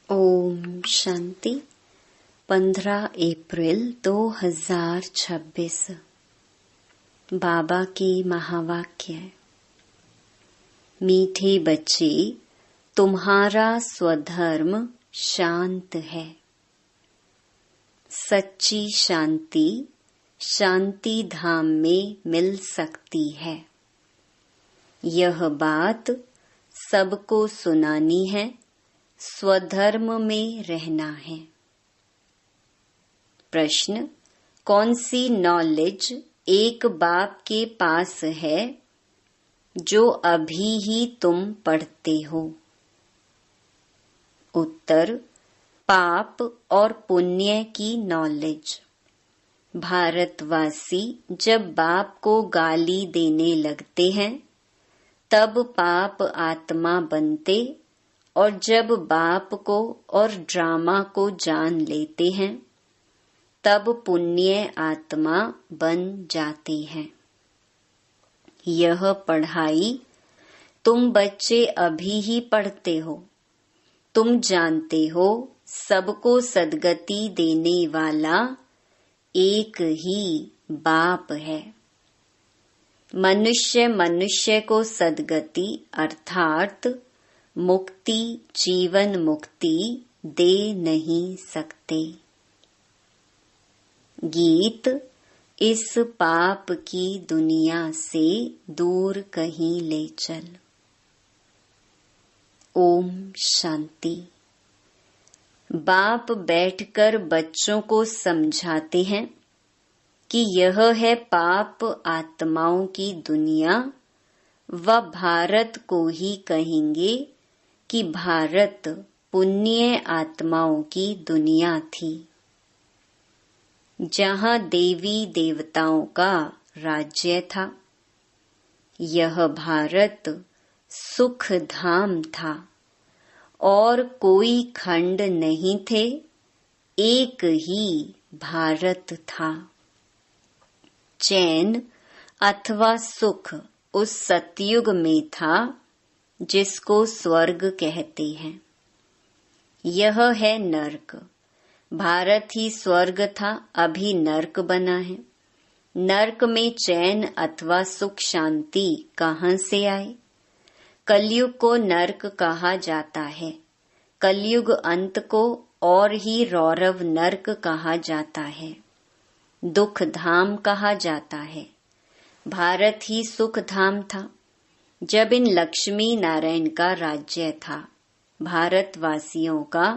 ओम शांति। 15 अप्रैल 2026। बाबा की महावाक्य। मीठे बच्चे, तुम्हारा स्वधर्म शांत है। सच्ची शांति शांति धाम में मिल सकती है। यह बात सबको सुनानी है। स्वधर्म में रहना है। प्रश्न: कौन सी नॉलेज एक बाप के पास है जो अभी ही तुम पढ़ते हो? उत्तर: पाप और पुण्य की नॉलेज। भारतवासी जब बाप को गाली देने लगते हैं तब पाप आत्मा बनते, और जब बाप को और ड्रामा को जान लेते हैं तब पुण्य आत्मा बन जाते हैं। यह पढ़ाई तुम बच्चे अभी ही पढ़ते हो। तुम जानते हो सबको सद्गति देने वाला एक ही बाप है। मनुष्य मनुष्य को सद्गति अर्थात मुक्ति, जीवन मुक्ति दे नहीं सकते। गीत: इस पाप की दुनिया से दूर कहीं ले चल। ओम शांति। बाप बैठकर बच्चों को समझाते हैं कि यह है पाप आत्माओं की दुनिया। वह भारत को ही कहेंगे कि भारत पुण्य आत्माओं की दुनिया थी, जहाँ देवी देवताओं का राज्य था। यह भारत सुख धाम था और कोई खंड नहीं थे, एक ही भारत था। चैन अथवा सुख उस सतयुग में था जिसको स्वर्ग कहते हैं। यह है नरक। भारत ही स्वर्ग था, अभी नरक बना है। नरक में चैन अथवा सुख शांति कहाँ से आए? कलयुग को नरक कहा जाता है। कलयुग अंत को और ही रौरव नरक कहा जाता है, दुख धाम कहा जाता है। भारत ही सुख धाम था जब इन लक्ष्मी नारायण का राज्य था। भारतवासियों का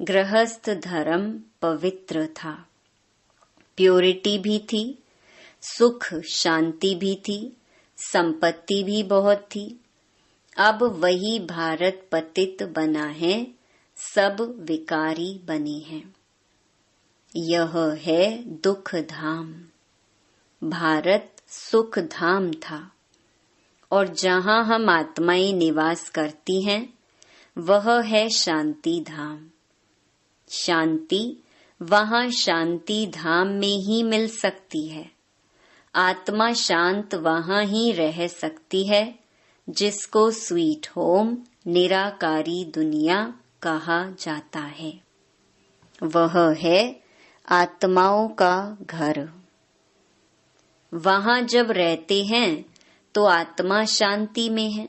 गृहस्थ धर्म पवित्र था। प्योरिटी भी थी, सुख शांति भी थी, संपत्ति भी बहुत थी। अब वही भारत पतित बना है, सब विकारी बने हैं। यह है दुख धाम। भारत सुख धाम था, और जहाँ हम आत्माएं निवास करती हैं वह है शांति धाम। शांति वहाँ शांति धाम में ही मिल सकती है। आत्मा शांत वहाँ ही रह सकती है जिसको स्वीट होम, निराकारी दुनिया कहा जाता है। वह है आत्माओं का घर। वहाँ जब रहते हैं तो आत्मा शांति में है।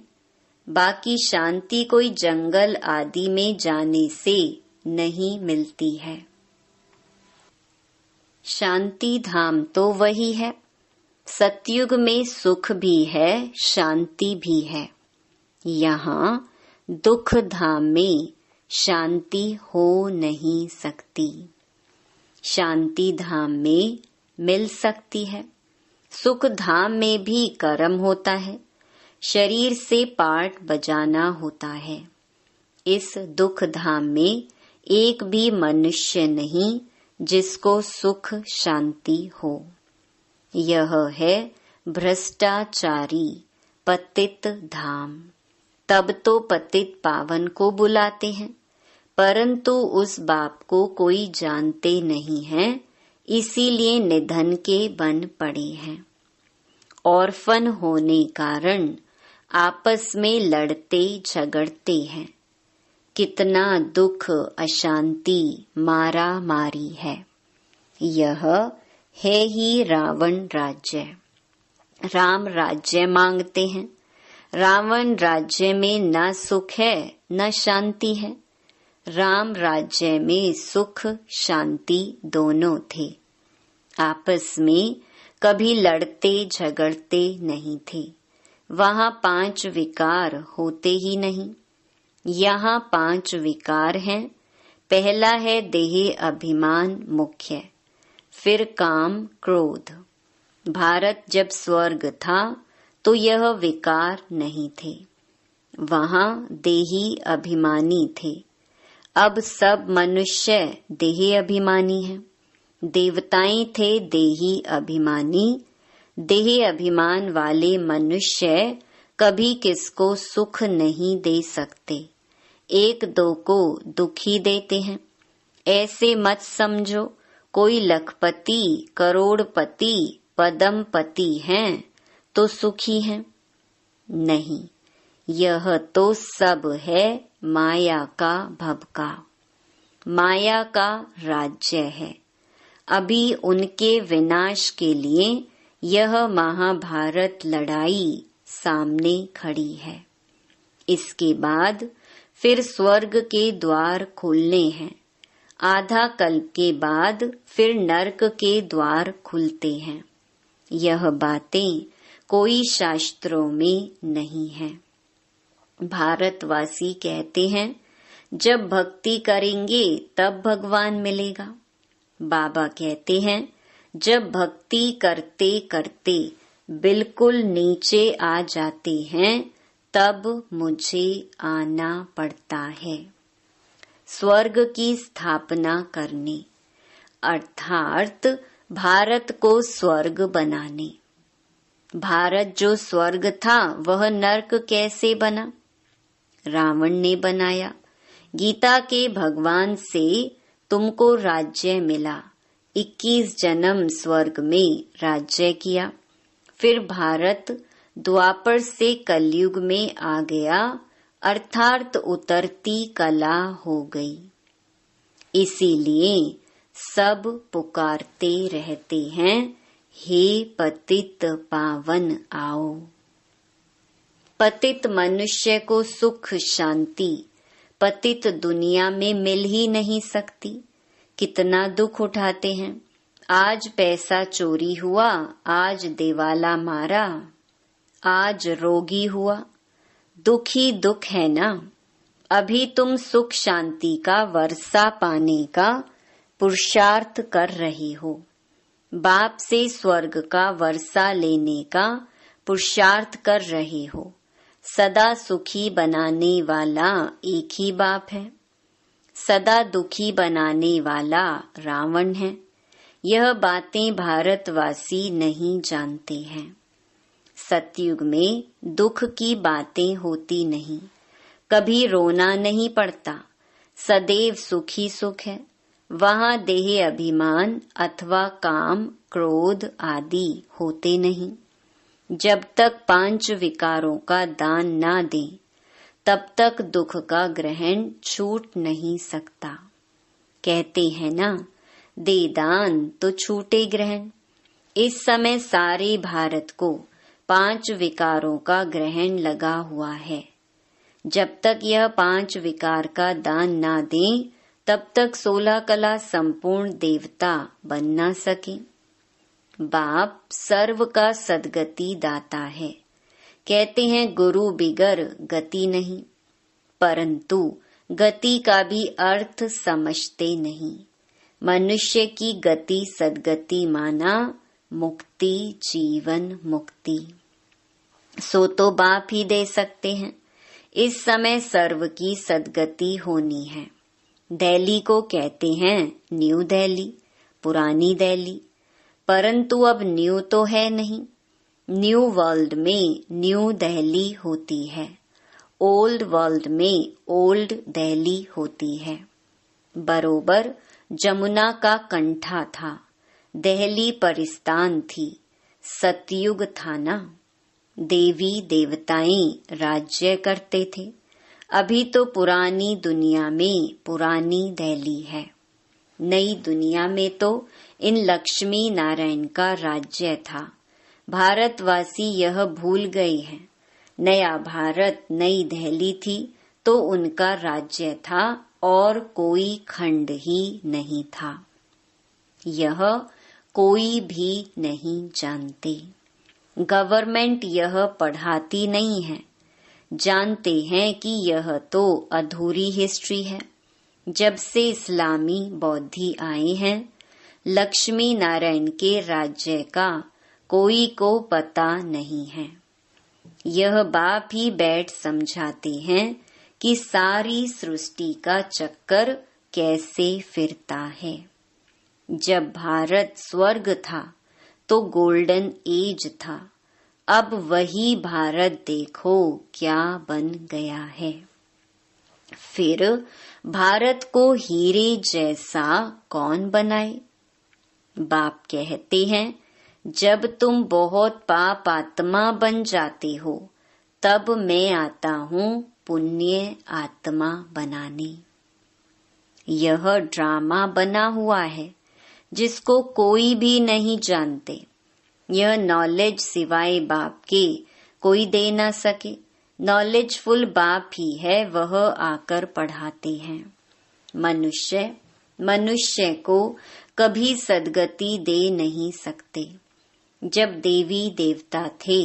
बाकी शांति कोई जंगल आदि में जाने से नहीं मिलती है। शांति धाम तो वही है। सतयुग में सुख भी है, शांति भी है। यहाँ दुख धाम में शांति हो नहीं सकती। शांति धाम में मिल सकती है। सुख धाम में भी कर्म होता है, शरीर से पाठ बजाना होता है। इस दुख धाम में एक भी मनुष्य नहीं जिसको सुख शांति हो। यह है भ्रष्टाचारी पतित धाम। तब तो पतित पावन को बुलाते हैं, परंतु उस बाप को कोई जानते नहीं है, इसीलिए निधन के बन पड़े हैं। ऑर्फन होने कारण आपस में लड़ते झगड़ते हैं। कितना दुख, अशांति, मारा मारी है। यह है ही रावण राज्य। राम राज्य मांगते हैं। रावण राज्य में न सुख है न शांति है। राम राज्य में सुख शांति दोनों थे। आपस में कभी लड़ते झगड़ते नहीं थे। वहाँ 5 विकार होते ही नहीं। यहाँ 5 विकार हैं। पहला है देह अभिमान मुख्य, फिर काम क्रोध। भारत जब स्वर्ग था तो यह विकार नहीं थे। वहाँ देही अभिमानी थे। अब सब मनुष्य देही अभिमानी हैं। देवताएं थे देही अभिमानी। देह अभिमान वाले मनुष्य कभी किसको सुख नहीं दे सकते, एक दो को दुखी देते हैं। ऐसे मत समझो कोई लखपति, करोड़पति, पदमपति हैं तो सुखी हैं। नहीं, यह तो सब है माया का भभका। माया का राज्य है। अभी उनके विनाश के लिए यह महाभारत लड़ाई सामने खड़ी है। इसके बाद फिर स्वर्ग के द्वार खुलने हैं। आधा कल्प के बाद फिर नरक के द्वार खुलते हैं। यह बातें कोई शास्त्रों में नहीं है। भारतवासी कहते हैं जब भक्ति करेंगे तब भगवान मिलेगा। बाबा कहते हैं जब भक्ति करते करते बिल्कुल नीचे आ जाते हैं तब मुझे आना पड़ता है स्वर्ग की स्थापना करने, अर्थात भारत को स्वर्ग बनाने। भारत जो स्वर्ग था वह नरक कैसे बना? रावण ने बनाया। गीता के भगवान से तुमको राज्य मिला। 21 जन्म स्वर्ग में राज्य किया। फिर भारत द्वापर से कलयुग में आ गया, अर्थात उतरती कला हो गई। इसीलिए सब पुकारते रहते हैं, हे पतित पावन आओ। पतित मनुष्य को सुख शांति पतित दुनिया में मिल ही नहीं सकती। कितना दुख उठाते हैं। आज पैसा चोरी हुआ, आज दिवाला मारा, आज रोगी हुआ। दुख ही दुख है ना। अभी तुम सुख शांति का वर्षा पाने का पुरुषार्थ कर रही हो। बाप से स्वर्ग का वर्षा लेने का पुरुषार्थ कर रहे हो। सदा सुखी बनाने वाला एक ही बाप है। सदा दुखी बनाने वाला रावण है। यह बातें भारतवासी नहीं जानते हैं। सतयुग में दुख की बातें होती नहीं। कभी रोना नहीं पड़ता। सदैव सुखी सुख है। वहाँ देह अभिमान अथवा काम क्रोध आदि होते नहीं। जब तक 5 विकारों का दान ना दें तब तक दुख का ग्रहण छूट नहीं सकता। कहते हैं ना, दे दान तो छूटे ग्रहण। इस समय सारे भारत को 5 विकारों का ग्रहण लगा हुआ है। जब तक यह 5 विकार का दान ना दें तब तक 16 कला संपूर्ण देवता बन ना सके। बाप सर्व का सद्गति दाता है। कहते हैं गुरु बिगर गति नहीं, परंतु गति का भी अर्थ समझते नहीं। मनुष्य की गति सद्गति माना मुक्ति, जीवन मुक्ति। सो तो बाप ही दे सकते हैं। इस समय सर्व की सद्गति होनी है। दिल्ली को कहते हैं न्यू दिल्ली, पुरानी दिल्ली, परंतु अब न्यू तो है नहीं। न्यू वर्ल्ड में न्यू दिल्ली होती है, ओल्ड वर्ल्ड में ओल्ड दिल्ली होती है। बरोबर जमुना का कंठा था, दिल्ली परिस्तान थी, सतयुग था ना। देवी देवताएं राज्य करते थे। अभी तो पुरानी दुनिया में पुरानी दिल्ली है, नई दुनिया में तो इन लक्ष्मी नारायण का राज्य था। भारतवासी यह भूल गए हैं। नया भारत, नई दिल्ली थी तो उनका राज्य था और कोई खंड ही नहीं था। यह कोई भी नहीं जानते। गवर्नमेंट यह पढ़ाती नहीं है। जानते हैं कि यह तो अधूरी हिस्ट्री है। जब से इस्लामी बौद्धि आए हैं, लक्ष्मी नारायण के राज्य का कोई को पता नहीं है। यह बाप ही बैठ समझाते हैं कि सारी सृष्टि का चक्कर कैसे फिरता है। जब भारत स्वर्ग था तो गोल्डन एज था। अब वही भारत देखो क्या बन गया है। फिर भारत को हीरे जैसा कौन बनाए? बाप कहते हैं, जब तुम बहुत पाप आत्मा बन जाते हो तब मैं आता हूँ पुण्य आत्मा बनाने। यह ड्रामा बना हुआ है जिसको कोई भी नहीं जानते। यह नॉलेज सिवाय बाप के कोई दे ना सके। नॉलेजफुल बाप ही है, वह आकर पढ़ाते हैं। मनुष्य को कभी सदगति दे नहीं सकते। जब देवी देवता थे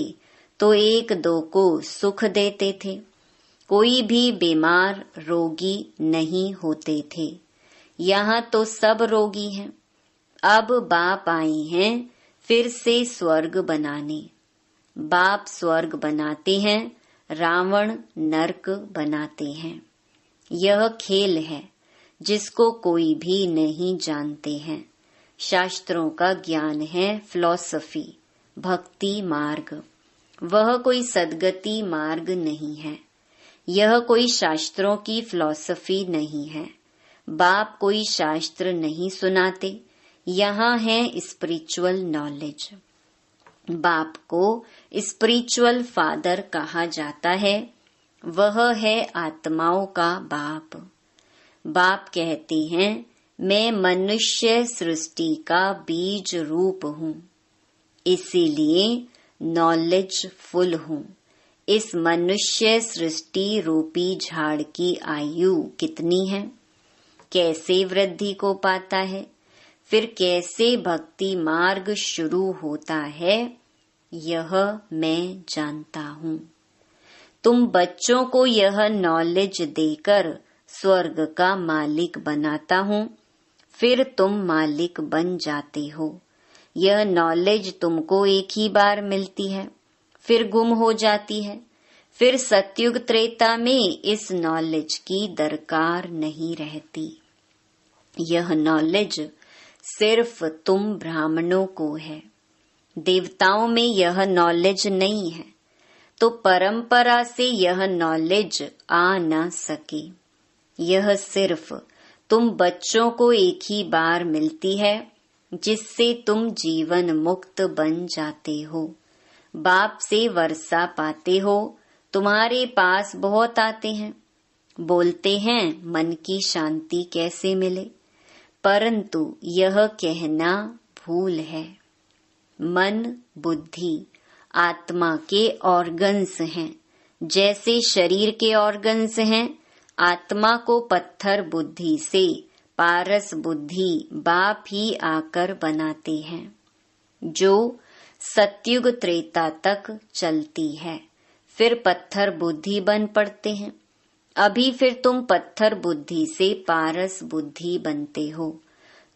तो एक दो को सुख देते थे। कोई भी बीमार रोगी नहीं होते थे। यहाँ तो सब रोगी हैं। अब बाप आए हैं फिर से स्वर्ग बनाने। बाप स्वर्ग बनाते हैं, रावण नरक बनाते हैं। यह खेल है जिसको कोई भी नहीं जानते हैं। शास्त्रों का ज्ञान है फिलॉसफी, भक्ति मार्ग। वह कोई सदगति मार्ग नहीं है। यह कोई शास्त्रों की फिलॉसफी नहीं है। बाप कोई शास्त्र नहीं सुनाते। यहाँ है स्पिरिचुअल नॉलेज। बाप को स्पिरिचुअल फादर कहा जाता है। वह है आत्माओं का बाप। बाप कहते हैं, मैं मनुष्य सृष्टि का बीज रूप हूँ, इसीलिए नॉलेजफुल हूँ। इस मनुष्य सृष्टि रूपी झाड़ की आयु कितनी है? कैसे वृद्धि को पाता है? फिर कैसे भक्ति मार्ग शुरू होता है? यह मैं जानता हूँ। तुम बच्चों को यह नॉलेज देकर स्वर्ग का मालिक बनाता हूँ, फिर तुम मालिक बन जाते हो। यह नॉलेज तुमको एक ही बार मिलती है, फिर गुम हो जाती है। फिर सतयुग त्रेता में इस नॉलेज की दरकार नहीं रहती। यह नॉलेज सिर्फ तुम ब्राह्मणों को है। देवताओं में यह नॉलेज नहीं है, तो परंपरा से यह नॉलेज आ न सके। यह सिर्फ तुम बच्चों को एक ही बार मिलती है, जिससे तुम जीवन मुक्त बन जाते हो। बाप से वर्षा पाते हो। तुम्हारे पास बहुत आते हैं, बोलते हैं मन की शांति कैसे मिले, परंतु यह कहना भूल है। मन, बुद्धि आत्मा के ऑर्गन्स हैं। जैसे शरीर के ऑर्गन्स हैं, आत्मा को पत्थर बुद्धि से पारस बुद्धि बाप ही आकर बनाते हैं, जो सतयुग त्रेता तक चलती है। फिर पत्थर बुद्धि बन पड़ते हैं। अभी फिर तुम पत्थर बुद्धि से पारस बुद्धि बनते हो।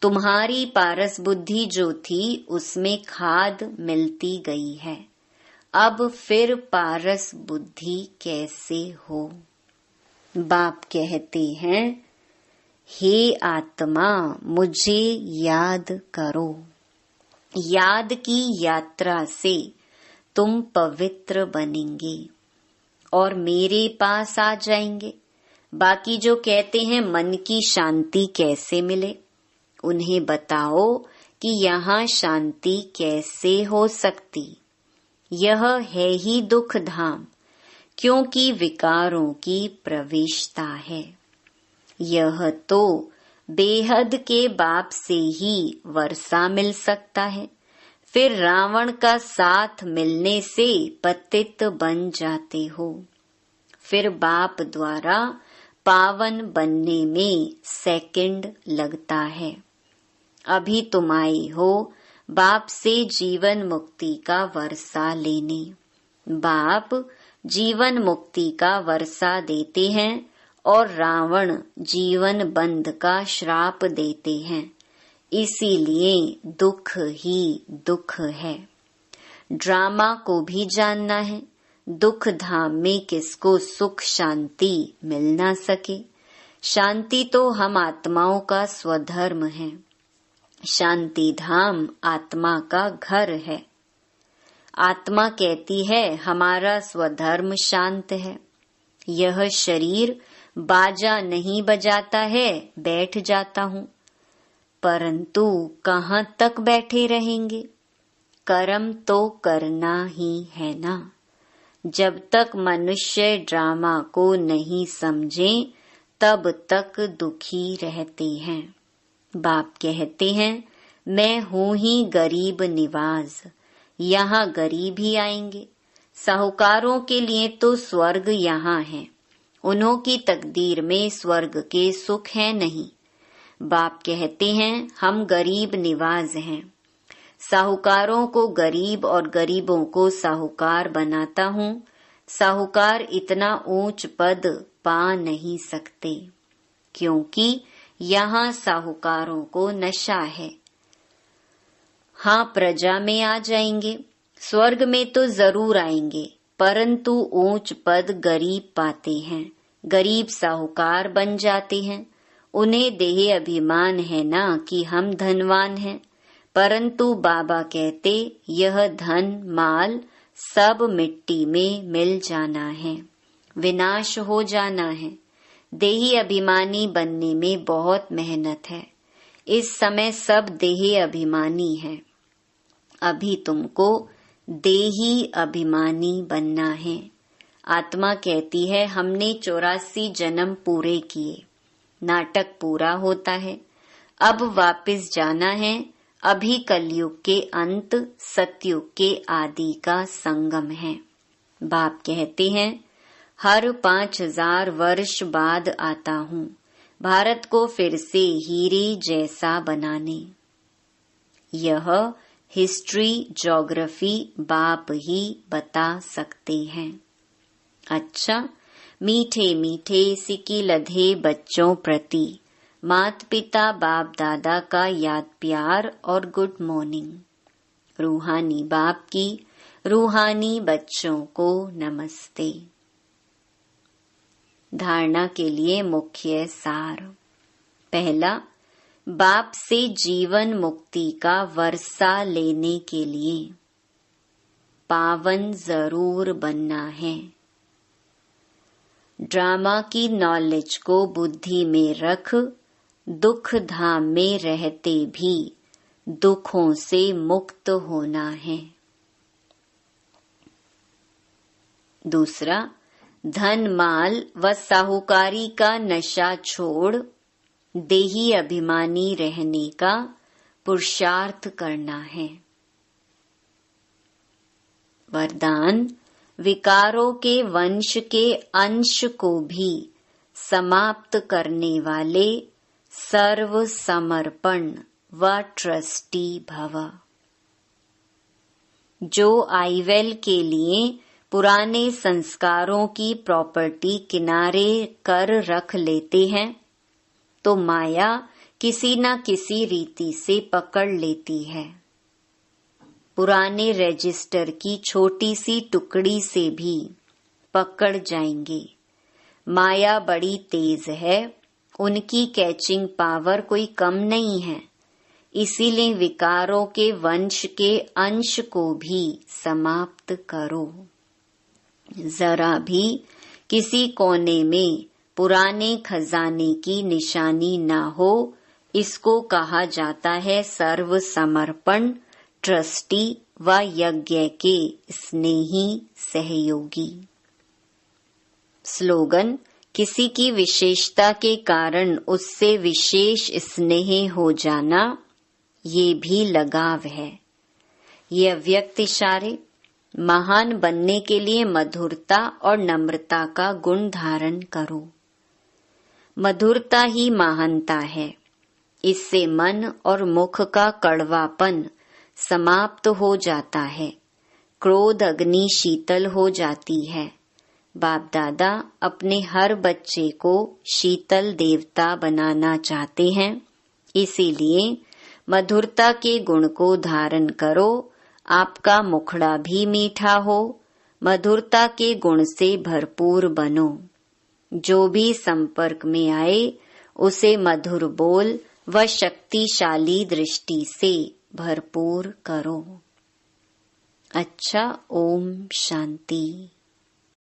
तुम्हारी पारस बुद्धि जो थी उसमें खाद मिलती गई है। अब फिर पारस बुद्धि कैसे हो? बाप कहते हैं, हे आत्मा मुझे याद करो। याद की यात्रा से तुम पवित्र बनेंगे और मेरे पास आ जाएंगे। बाकी जो कहते हैं मन की शांति कैसे मिले, उन्हें बताओ कि यहाँ शांति कैसे हो सकती। यह है ही दुख धाम। क्योंकि विकारों की प्रवेशता है। यह तो बेहद के बाप से ही वर्षा मिल सकता है, फिर रावण का साथ मिलने से पतित बन जाते हो। फिर बाप द्वारा पावन बनने में सेकंड लगता है। अभी तुम आई हो बाप से जीवन मुक्ति का वर्षा लेने। बाप जीवन मुक्ति का वर्षा देते हैं और रावण जीवन बंध का श्राप देते हैं, इसीलिए दुख ही दुख है। ड्रामा को भी जानना है। दुख धाम में किसको सुख शांति मिल ना सके। शांति तो हम आत्माओं का स्वधर्म है। शांति धाम आत्मा का घर है। आत्मा कहती है हमारा स्वधर्म शांत है। यह शरीर बाजा नहीं बजाता है, बैठ जाता हूँ, परंतु कहाँ तक बैठे रहेंगे। कर्म तो करना ही है ना। जब तक मनुष्य ड्रामा को नहीं समझे तब तक दुखी रहते हैं। बाप कहते हैं मैं हूँ ही गरीब निवाज, यहाँ गरीब ही आएंगे। साहूकारों के लिए तो स्वर्ग यहाँ है, उन्हों की तकदीर में स्वर्ग के सुख है नहीं। बाप कहते हैं हम गरीब निवाज हैं। साहूकारों को गरीब और गरीबों को साहूकार बनाता हूँ। साहूकार इतना ऊंच पद पा नहीं सकते, क्योंकि यहाँ साहूकारों को नशा है। हाँ, प्रजा में आ जाएंगे, स्वर्ग में तो जरूर आएंगे, परंतु ऊंच पद गरीब पाते हैं। गरीब साहूकार बन जाते हैं। उन्हें देह अभिमान है ना कि हम धनवान हैं, परंतु बाबा कहते यह धन माल सब मिट्टी में मिल जाना है, विनाश हो जाना है। देही अभिमानी बनने में बहुत मेहनत है। इस समय सब देही अभिमानी है। अभी तुमको देही अभिमानी बनना है। आत्मा कहती है हमने 84 जन्म पूरे किए, नाटक पूरा होता है, अब वापस जाना है। अभी कलयुग के अंत, सतयुग के आदि का संगम है। बाप कहते हैं हर 5000 वर्ष बाद आता हूँ भारत को फिर से हीरे जैसा बनाने। यह हिस्ट्री ज्योग्राफी बाप ही बता सकते हैं। अच्छा, मीठे मीठे सिकी लधे बच्चों प्रति मात पिता बाप दादा का याद प्यार और गुड मॉर्निंग। रूहानी बाप की रूहानी बच्चों को नमस्ते। धारणा के लिए मुख्य सार। पहला, बाप से जीवन मुक्ति का वर्षा लेने के लिए पावन जरूर बनना है। ड्रामा की नॉलेज को बुद्धि में रख दुख धाम में रहते भी दुखों से मुक्त होना है। दूसरा, धन माल व साहूकारी का नशा छोड़ देही अभिमानी रहने का पुरुषार्थ करना है। वरदान, विकारों के वंश के अंश को भी समाप्त करने वाले सर्व समर्पण व ट्रस्टी भव। जो आईवेल के लिए पुराने संस्कारों की प्रॉपर्टी किनारे कर रख लेते हैं तो माया किसी न किसी रीति से पकड़ लेती है। पुराने रजिस्टर की छोटी सी टुकड़ी से भी पकड़ जाएंगे। माया बड़ी तेज है, उनकी कैचिंग पावर कोई कम नहीं है। इसीलिए विकारों के वंश के अंश को भी समाप्त करो। जरा भी किसी कोने में पुराने खजाने की निशानी ना हो, इसको कहा जाता है सर्व समर्पण, ट्रस्टी व यज्ञ के स्नेही सहयोगी। स्लोगन: किसी की विशेषता के कारण उससे विशेष स्नेह हो जाना, ये भी लगाव है। ये अव्यक्त इशारे: महान बनने के लिए मधुरता और नम्रता का गुण धारण करो। मधुरता ही महानता है। इससे मन और मुख का कड़वापन समाप्त हो जाता है। क्रोध अग्नि शीतल हो जाती है। बाप दादा अपने हर बच्चे को शीतल देवता बनाना चाहते हैं। इसीलिए मधुरता के गुण को धारण करो। आपका मुखड़ा भी मीठा हो। मधुरता के गुण से भरपूर बनो। जो भी संपर्क में आए उसे मधुर बोल व शक्तिशाली दृष्टि से भरपूर करो। अच्छा, ओम शांति।